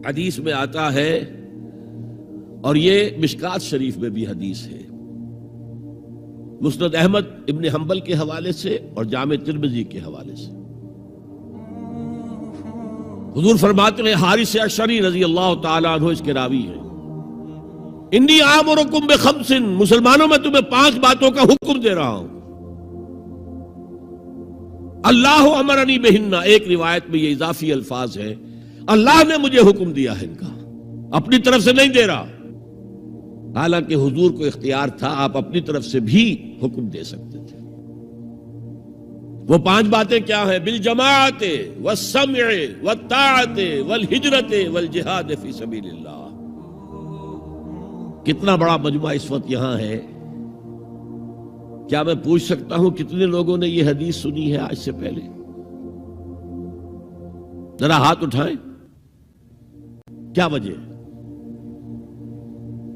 حدیث میں آتا ہے، اور یہ مشکات شریف میں بھی حدیث ہے، مسند احمد ابن حنبل کے حوالے سے اور جامع ترمذی کے حوالے سے، حضور فرماتے ہیں، حارث اشعری رضی اللہ تعالیٰ عنہ اس کے راوی ہیں، انی آمرکم بخمس، مسلمانوں میں تمہیں 5 باتوں کا حکم دے رہا ہوں، اللہ امرنی بہن، ایک روایت میں یہ اضافی الفاظ ہے، اللہ نے مجھے حکم دیا ہے ان کا، اپنی طرف سے نہیں دے رہا، حالانکہ حضور کو اختیار تھا، آپ اپنی طرف سے بھی حکم دے سکتے تھے۔ وہ 5 باتیں کیا ہیں؟ بالجماعت والسمع والطاعت والہجرت والجہاد فی سبیل اللہ۔ کتنا بڑا مجموعہ اس وقت یہاں ہے، کیا میں پوچھ سکتا ہوں کتنے لوگوں نے یہ حدیث سنی ہے آج سے پہلے؟ ذرا ہاتھ اٹھائیں، کیا وجہ؟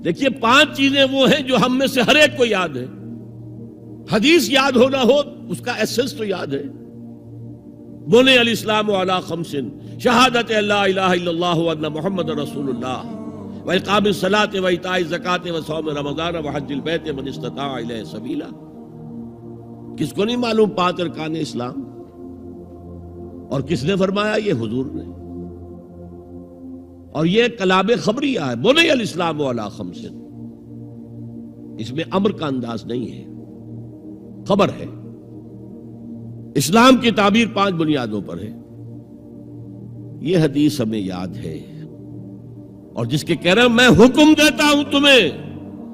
دیکھیے 5 چیزیں وہ ہیں جو ہم میں سے ہر ایک کو یاد ہے، حدیث یاد ہونا ہو اس کا ایسنس تو یاد ہے۔ بنی الاسلام علی 5، شہادت لا الہ الا اللہ وان محمد رسول اللہ، واقام الصلاۃ وایتاء الزکاۃ وصوم رمضان وحج البیت من استطاع الیہ سبیلا۔ کس کو نہیں معلوم 5 ارکان اسلام؟ اور کس نے فرمایا؟ یہ حضور نے۔ اور یہ کلام خبریہ ہے، بنی الاسلام علی 5، اس میں امر کا انداز نہیں ہے، خبر ہے۔ اسلام کی تعبیر 5 بنیادوں پر ہے، یہ حدیث ہمیں یاد ہے، اور جس کے کہہ رہے ہیں میں حکم دیتا ہوں تمہیں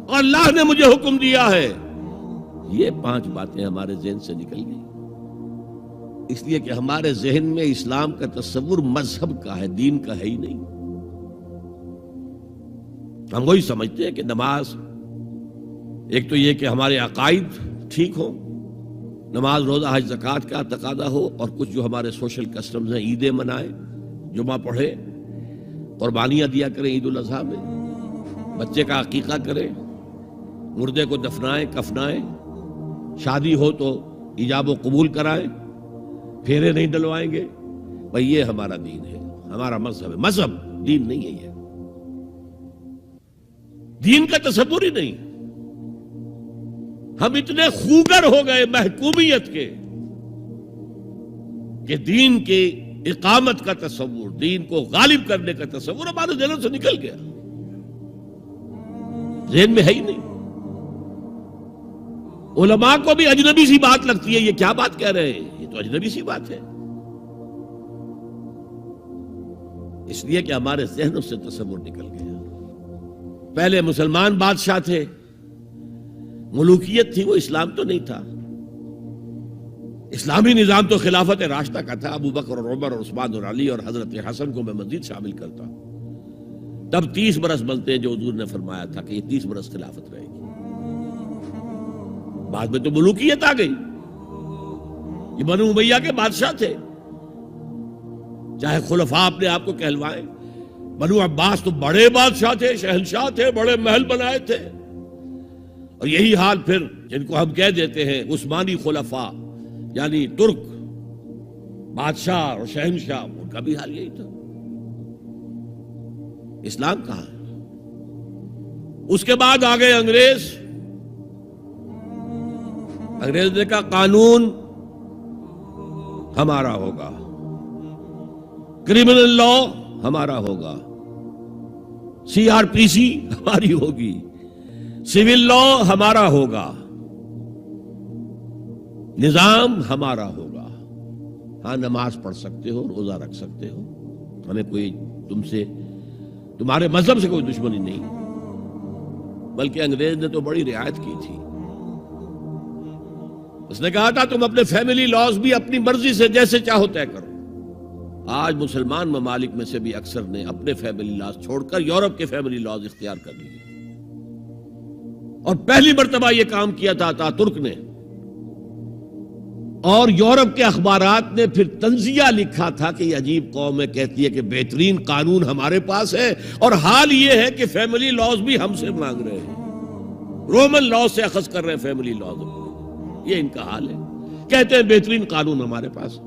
اور اللہ نے مجھے حکم دیا ہے، یہ 5 باتیں ہمارے ذہن سے نکل گئی، اس لیے کہ ہمارے ذہن میں اسلام کا تصور مذہب کا ہے، دین کا ہے ہی نہیں۔ ہم وہی سمجھتے ہیں کہ نماز، ایک تو یہ کہ ہمارے عقائد ٹھیک ہوں، نماز روزہ حج زکوٰۃ کا تقاضا ہو، اور کچھ جو ہمارے سوشل کسٹمز ہیں، عیدیں منائیں، جمعہ پڑھیں، قربانیاں دیا کریں عید الاضحیٰ میں، بچے کا عقیقہ کریں، مردے کو دفنائیں کفنائیں، شادی ہو تو ایجاب و قبول کرائیں، پھیرے نہیں ڈلوائیں گے، بھئی یہ ہمارا دین ہے، ہمارا مذہب ہے۔ مذہب دین نہیں ہے، یہ دین کا تصور ہی نہیں۔ ہم اتنے خوگر ہو گئے محکومیت کے کہ دین کی اقامت کا تصور، دین کو غالب کرنے کا تصور ہمارے ذہنوں سے نکل گیا، ذہن میں ہے ہی نہیں۔ علماء کو بھی اجنبی سی بات لگتی ہے، یہ کیا بات کہہ رہے ہیں، یہ تو اجنبی سی بات ہے، اس لیے کہ ہمارے ذہنوں سے تصور نکل گیا۔ پہلے مسلمان بادشاہ تھے، ملوکیت تھی، وہ اسلام تو نہیں تھا۔ اسلامی نظام تو خلافت راشدہ کا تھا، ابو بکر اور عمر اور عثمان اور علی اور حضرت حسن کو میں مزید شامل کرتا ہوں۔ تب 30 برس بنتے ہیں جو حضور نے فرمایا تھا کہ یہ 30 برس خلافت رہے گی، بعد میں تو ملوکیت آ گئی۔ یہ بنو امیہ کے بادشاہ تھے، چاہے خلفاء اپنے آپ کو کہلوائیں، بنو عباس تو بڑے بادشاہ تھے، شہنشاہ تھے، بڑے محل بنائے تھے، اور یہی حال پھر جن کو ہم کہہ دیتے ہیں عثمانی خلفاء، یعنی ترک بادشاہ اور شہنشاہ، ان کا بھی حال یہی تھا۔ اسلام کہاں ہے؟ اس کے بعد آ گئے انگریز نے کہا قانون ہمارا ہوگا، کرمنل لا ہمارا ہوگا، CRPC ہماری ہوگی، سول لا ہمارا ہوگا، نظام ہمارا ہوگا۔ ہاں نماز پڑھ سکتے ہو، روزہ رکھ سکتے ہو، ہمیں کوئی تمہارے مذہب سے کوئی دشمنی نہیں، بلکہ انگریز نے تو بڑی رعایت کی تھی۔ اس نے کہا تھا تم اپنے فیملی لاز بھی اپنی مرضی سے جیسے چاہو طے کرو۔ آج مسلمان ممالک میں سے بھی اکثر نے اپنے فیملی لاز چھوڑ کر یورپ کے فیملی لاز اختیار کر لیے، اور پہلی مرتبہ یہ کام کیا تھا ترک نے، اور یورپ کے اخبارات نے پھر تنزیہ لکھا تھا کہ یہ عجیب قوم ہے، کہتی ہے کہ بہترین قانون ہمارے پاس ہے، اور حال یہ ہے کہ فیملی لاز بھی ہم سے مانگ رہے ہیں، رومن لاز سے اخذ کر رہے ہیں فیملی لاز، یہ ان کا حال ہے، کہتے ہیں بہترین قانون ہمارے پاس۔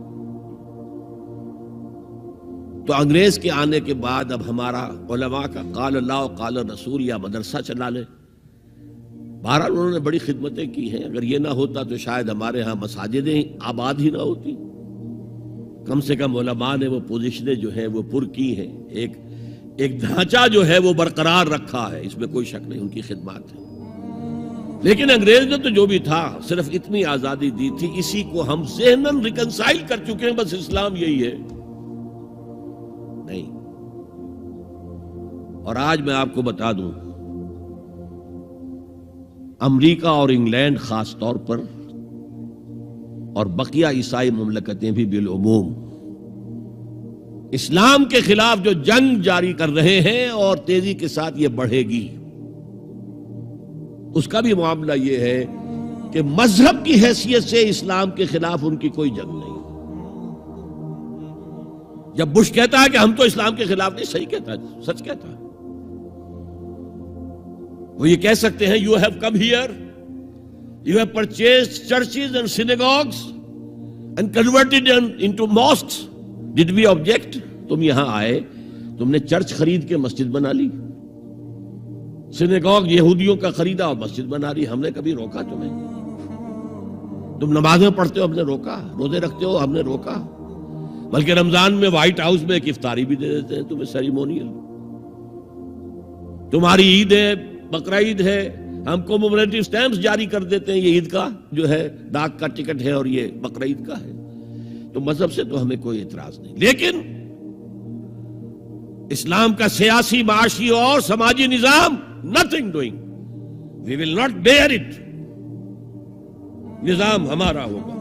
تو انگریز کے آنے کے بعد اب ہمارا علماء کا قال اللہ و قال رسول یا مدرسہ چلا لے. بہرحال انہوں نے بڑی خدمتیں کی ہیں. اگر یہ نہ ہوتا تو شاید ہمارے ہاں مساجدیں آباد ہی نہ ہوتی. کم سے کم علماء نے وہ پوزیشنیں جو ہیں وہ پر کی ہیں. ایک ڈھانچہ جو ہے وہ برقرار رکھا ہے, اس میں کوئی شک نہیں, ان کی خدمات ہے. لیکن انگریز نے تو جو بھی تھا صرف اتنی آزادی دی تھی, اسی کو ہم ذہناً ریکنسائل کر چکے ہیں. بس اسلام یہی ہے نہیں. اور آج میں آپ کو بتا دوں, امریکہ اور انگلینڈ خاص طور پر اور بقیہ عیسائی مملکتیں بھی بالعموم اسلام کے خلاف جو جنگ جاری کر رہے ہیں اور تیزی کے ساتھ یہ بڑھے گی, اس کا بھی معاملہ یہ ہے کہ مذہب کی حیثیت سے اسلام کے خلاف ان کی کوئی جنگ نہیں. جب بش کہتا ہے کہ ہم تو اسلام کے خلاف نہیں, صحیح کہتا ہے, سچ کہتا ہے. وہ یہ کہہ سکتے ہیں, you have come here, you have purchased churches and synagogues and converted into mosques, did we object? تم یہاں آئے, تم نے چرچ خرید کے مسجد بنا لی, سینیگوگ یہودیوں کا خریدا اور مسجد بنا لی. ہم نے کبھی روکا تمہیں؟ تم نمازیں پڑھتے ہو, ہم نے روکا؟ روزے رکھتے ہو, ہم نے روکا؟ بلکہ رمضان میں وائٹ ہاؤس میں ایک افطاری بھی دے دیتے ہیں تمہیں, سیریمونیل. تمہاری عید ہے, بقرہ عید ہے, ہم کومیموریٹو سٹیمپس جاری کر دیتے ہیں, یہ عید کا جو ہے ڈاک کا ٹکٹ ہے اور یہ بقرہ عید کا ہے. تو مذہب سے تو ہمیں کوئی اعتراض نہیں, لیکن اسلام کا سیاسی, معاشی اور سماجی نظام, nothing doing. We will not bear it. نظام ہمارا ہوگا.